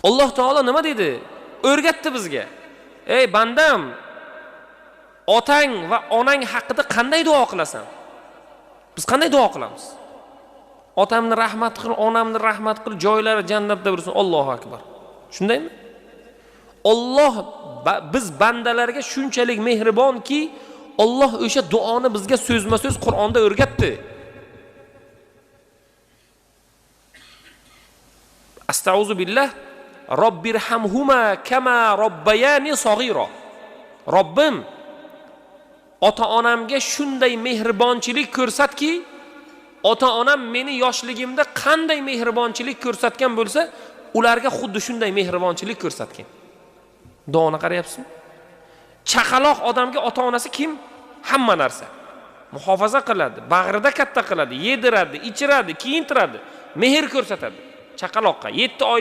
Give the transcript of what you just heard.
Alloh taolo nima dedi? O'rgatdi bizga. Ey bandam, otang va onang haqida qanday duo qilasan? Biz qanday duo qilamiz? Otamni rahmat qil, onamni rahmat qil, joylari jannatda bo'lsin. Allohu akbar. Shundaymi? Alloh biz bandalarga shunchalik mehribonki, Alloh o'sha duoni bizga so'zma-so'z Qur'onda o'rgatdi. Astauzu billah. Robbirhamhuma kama robbayani saghira. Robbim, ota-onamga shunday mehribonchilik ko'rsatki, ota-onam meni yoshligimda qanday mehribonchilik ko'rsatgan bo'lsa, ularga xuddi shunday mehribonchilik ko'rsatgan. Duoni qarayapsizmi? Chaqaloq odamga ota-onasi kim? Hamma narsa. Muhofaza qiladi, bag'rida katta qiladi, yediradi, ichiradi, kiyintiradi, mehr ko'rsatadi. Chaqaloqqa 7 oy